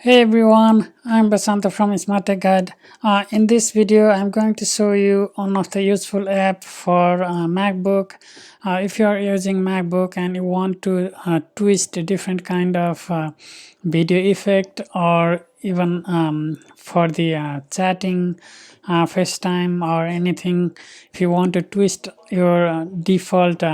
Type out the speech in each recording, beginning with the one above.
Hey everyone, I'm Basanta from Smart Tech Guide. In this video, I'm going to show you one of the useful app for MacBook. If you are using MacBook and you want to twist a different kind of video effect, or even for the chatting, FaceTime or anything, if you want to twist your default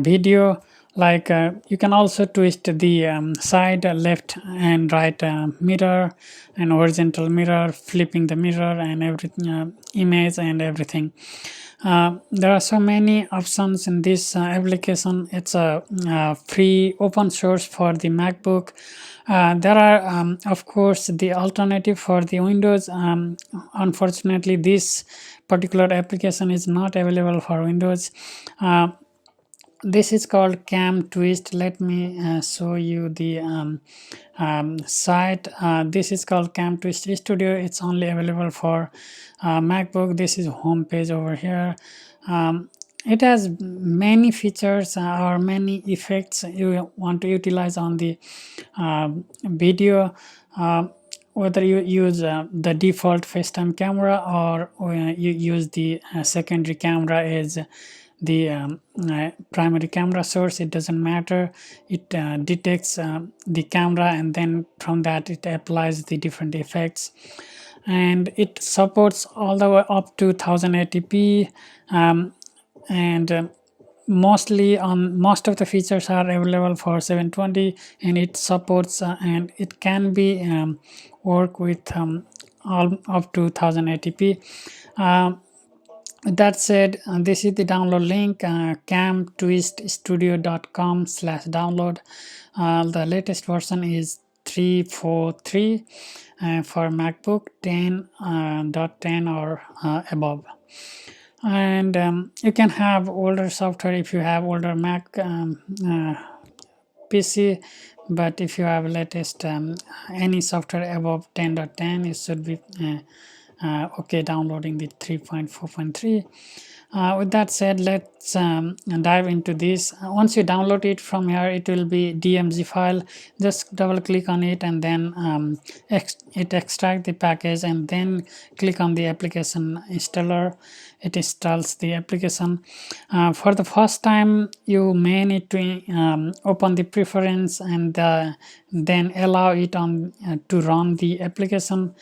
video, like you can also twist the side left and right mirror and horizontal mirror, flipping the mirror and everything, image and everything. There are so many options in this application. It's a free open source for the MacBook. There are of course the alternative for the Windows. Unfortunately, this particular application is not available for Windows. This is called Camtwist. Let me show you the site. This is called Camtwist Studio. It's only available for MacBook. This is home page over here. It has many features or many effects you want to utilize on the video. Whether you use the default FaceTime camera or you use the secondary camera as the primary camera source, it doesn't matter. It detects the camera, and then from that it applies the different effects, and it supports all the way up to 1080p, and mostly on most of the features are available for 720, and it supports and it can be work with all up to 1080p. That said, this is the download link, camtwiststudio.com/download. The latest version is 343 for MacBook 10.10 or above. And you can have older software if you have older Mac PC, but if you have latest any software above 10.10, it should be okay downloading the 3.4.3. With that said, let's dive into this. Once you download it from here, it will be DMG file. Just double click on it, and then it extract the package, and then click on the application installer. It installs the application. For the first time, you may need to open the preference and then allow it on to run the application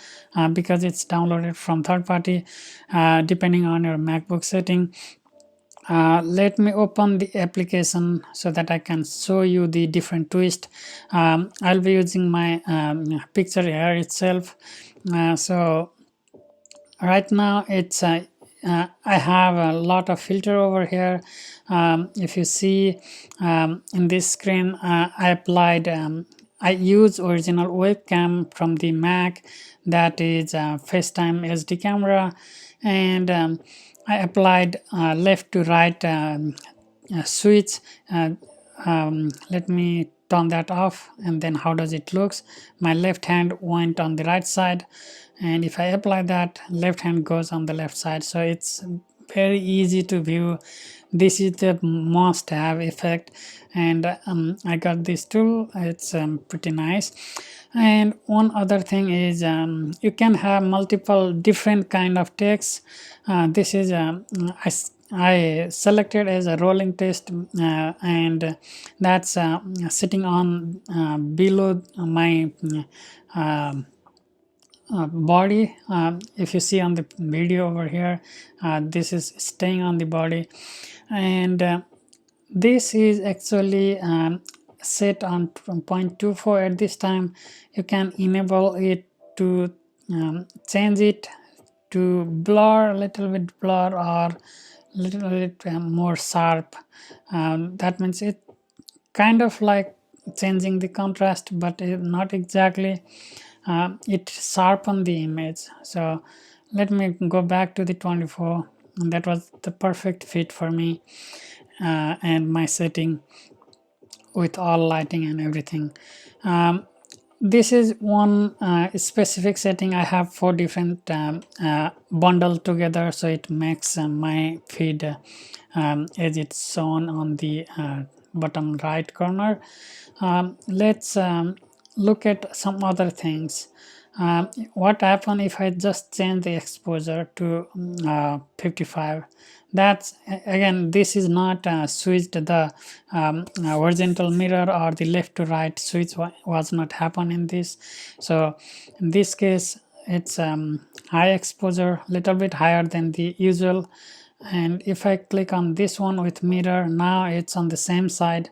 because it's downloaded from third party, depending on your MacBook setting. Let me open the application so that I can show you the different twist. I'll be using my picture here itself. So right now it's I have a lot of filter over here. If you see in this screen, I applied I use original webcam from the Mac, that is FaceTime SD camera, and I applied left to right switch. Let me turn that off, and then how does it looks? My left hand went on the right side, and if I apply that, left hand goes on the left side. So it's very easy to view. This is the must have effect, and I got this tool. It's pretty nice. And one other thing is you can have multiple different kind of text. This is I selected as a rolling text, and that's sitting on below my body. If you see on the video over here, this is staying on the body, and this is actually set on 0.24 at this time. You can enable it to change it to blur, a little bit blur, or little bit more sharp. That means it kind of like changing the contrast, but not exactly. It sharpen the image. So let me go back to the 24. That was the perfect fit for me and my setting with all lighting and everything. This is one specific setting. I have 4 different bundled together, so it makes my feed as it's shown on the bottom right corner. Let's look at some other things. What happen if I just change the exposure to 55? That's again, this is not switched the horizontal mirror or the left to right switch was not happen in this. So in this case it's high exposure, little bit higher than the usual. And if I click on this one with mirror, now it's on the same side.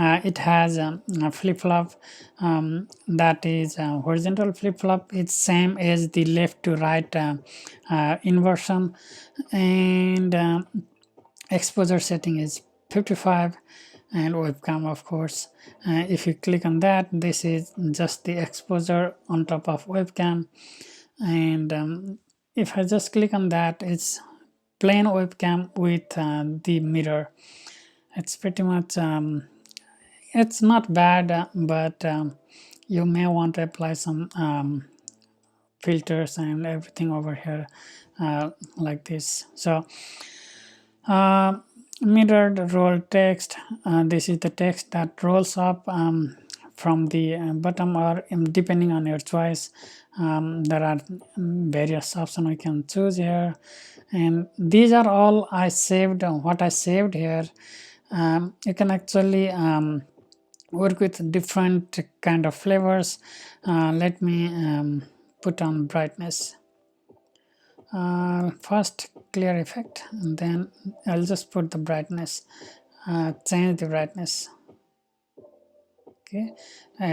It has a flip-flop that is horizontal flip-flop. It's same as the left to right inversion, and exposure setting is 55, and webcam of course. If you click on that, this is just the exposure on top of webcam. And if I just click on that, it's plain webcam with the mirror. It's pretty much it's not bad, but you may want to apply some filters and everything over here like this. So mirrored roll text, this is the text that rolls up from the bottom, or depending on your choice. There are various options we can choose here, and these are all I saved, what I saved here. You can actually work with different kind of flavors. Let me put on brightness. First clear effect, and then I'll just put the brightness, change the brightness. Okay,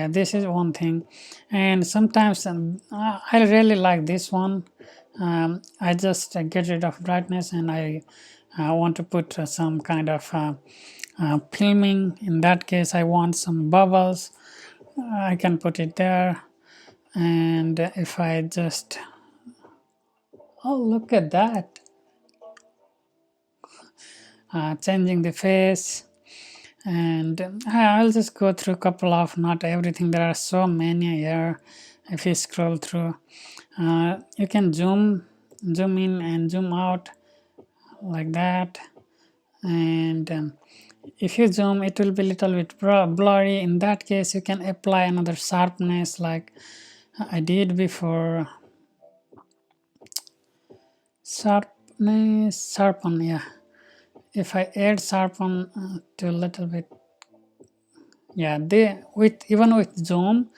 this is one thing. And sometimes I really like this one. I just get rid of brightness, and I want to put some kind of filming. In that case I want some bubbles. I can put it there, and if I just, oh, look at that, changing the face. And I'll just go through a couple of, not everything, there are so many here. If you scroll through, you can zoom in and zoom out like that. And if you zoom, it will be a little bit blurry. In that case you can apply another sharpness like I did before. Sharpen, yeah. If I add sharpen to a little bit, yeah, even with zoom,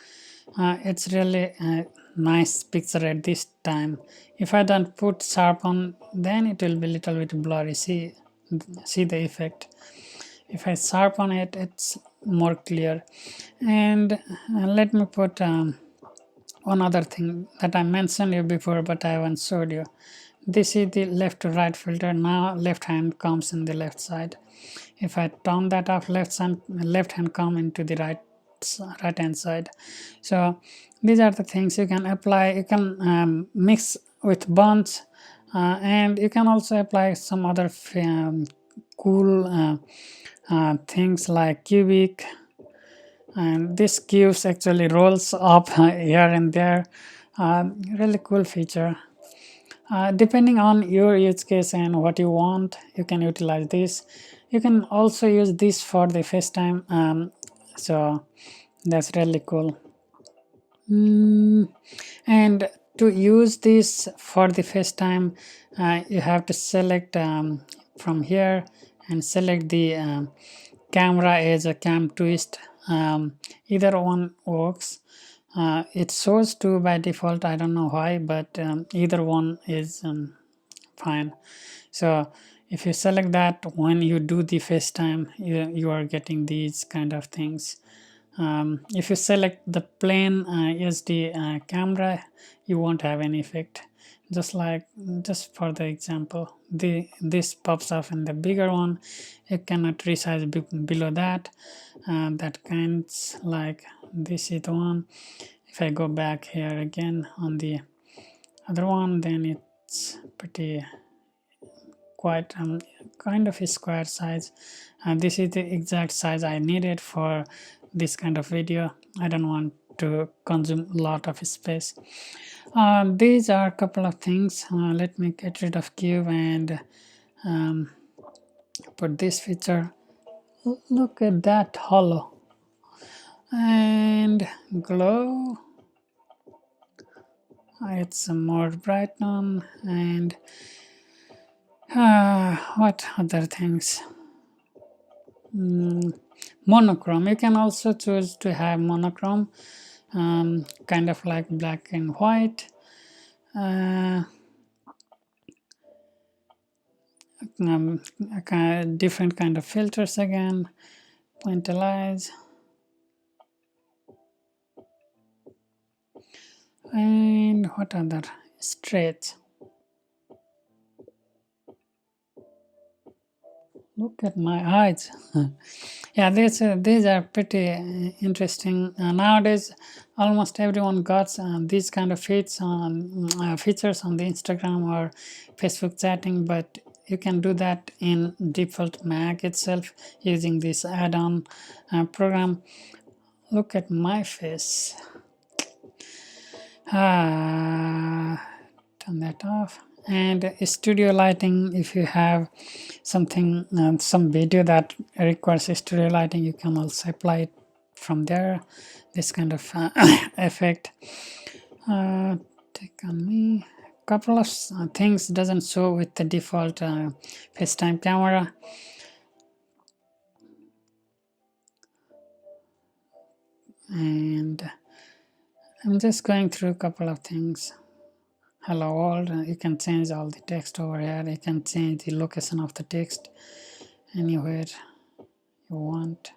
it's really a nice picture at this time. If I don't put sharpen, then it will be a little bit blurry. See the effect. If I sharpen it, it's more clear. And let me put one other thing that I mentioned you before, but I haven't showed you. This is the left to right filter. Now left hand comes in the left side. If I turn that off, left hand come into the right hand side. So these are the things you can apply. You can mix with bunch, and you can also apply some other cool things like cubic, and this cubes actually rolls up here and there. Really cool feature. Depending on your use case and what you want, you can utilize this. You can also use this for the FaceTime, so that's really cool. And to use this for the FaceTime, you have to select from here and select the camera as a Camtwist. Either one works. It shows 2 by default, I don't know why, but either one is fine. So if you select that, when you do the FaceTime, you are getting these kind of things. If you select the plain SD camera, you won't have any effect. Just for the example, this pops up in the bigger one. You cannot resize below that. That kinds like this is the one. If I go back here again on the other one, then it's pretty quite kind of a square size, and this is the exact size I needed for this kind of video. I don't want to consume a lot of space. These are a couple of things. Let me get rid of cube and put this feature. Look at that hollow. and glow, it's a more bright one. And what other things? Monochrome, you can also choose to have monochrome, kind of like black and white. Different kind of filters again, pointillize, and what other? Stretch. Look at my eyes. Yeah, these are pretty interesting. Nowadays, almost everyone got these kind of features on the Instagram or Facebook chatting, but you can do that in default Mac itself using this add-on program. Look at my face. Turn that off. And studio lighting, if you have something, some video that requires studio lighting, you can also apply it from there. This kind of effect. Take on me. Couple of things doesn't show with the default FaceTime camera. And I'm just going through a couple of things. Hello world, you can change all the text over here. You can change the location of the text anywhere you want,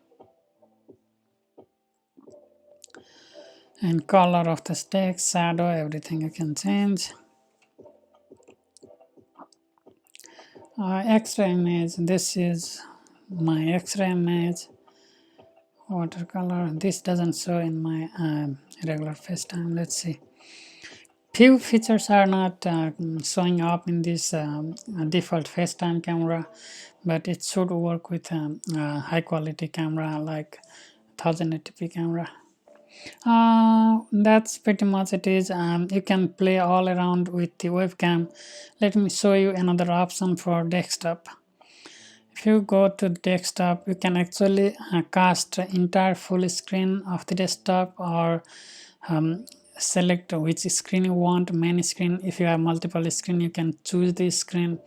and color of the text, shadow, everything you can change. Extra image, this is my extra image. Watercolor, this doesn't show in my regular FaceTime. Let's see. Few features are not showing up in this default FaceTime camera, but it should work with high quality camera like 1080p camera. That's pretty much it is. You can play all around with the webcam. Let me show you another option for desktop. If you go to desktop, you can actually cast entire full screen of the desktop, or select which screen you want, main screen. If you have multiple screen, you can choose this screen.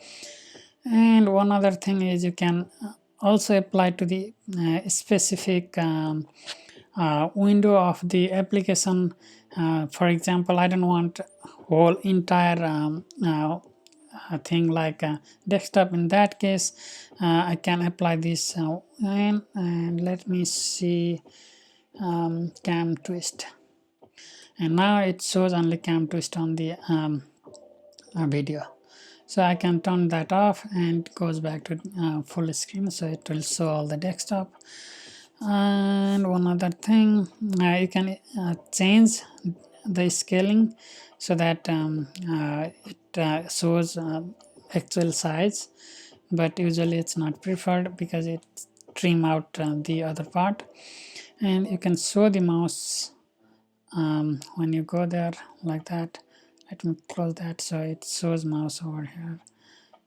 And one other thing is you can also apply to the specific window of the application. For example, I don't want whole entire thing like desktop. In that case, I can apply this and let me see, Camtwist, and now it shows only Camtwist on the video. So I can turn that off and it goes back to full screen, so it will show all the desktop. And one other thing, you can change the scaling so that it shows actual size, but usually it's not preferred because it trim out the other part. And you can show the mouse when you go there like that. Let me close that so it shows mouse over here.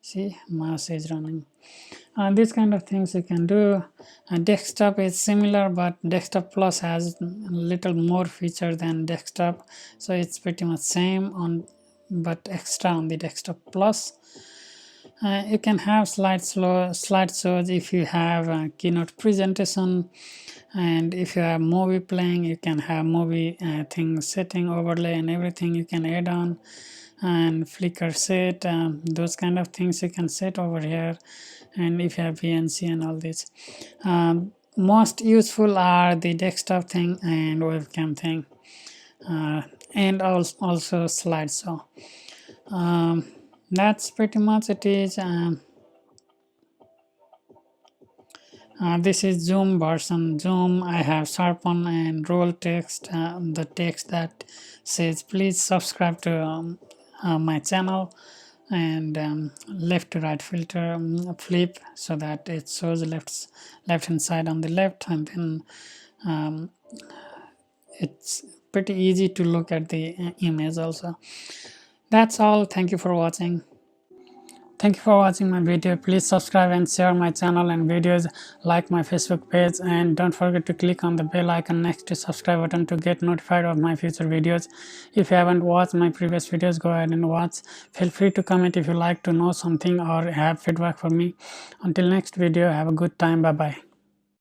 See, mouse is running. These kind of things you can do. Desktop is similar, but desktop plus has a little more feature than desktop, so it's pretty much same on, but extra on the desktop plus. You can have slideshows if you have a keynote presentation, and if you have movie playing, you can have movie thing setting, overlay and everything you can add on, and flicker set, those kind of things you can set over here. And if you have VNC and all this, most useful are the desktop thing and webcam thing, and also slideshow. That's pretty much it is. This is Zoom version. Zoom, I have sharpen and roll text, the text that says please subscribe to my channel, and left to right filter, flip, so that it shows left hand side on the left, and then it's pretty easy to look at the image also. That's all. Thank you for watching. Thank you for watching my video. Please subscribe and share my channel and videos, like my Facebook page, and don't forget to click on the bell icon next to subscribe button to get notified of my future videos. If you haven't watched my previous videos, go ahead and watch. Feel free to comment if you like to know something or have feedback for me. Until next video, have a good time. Bye bye.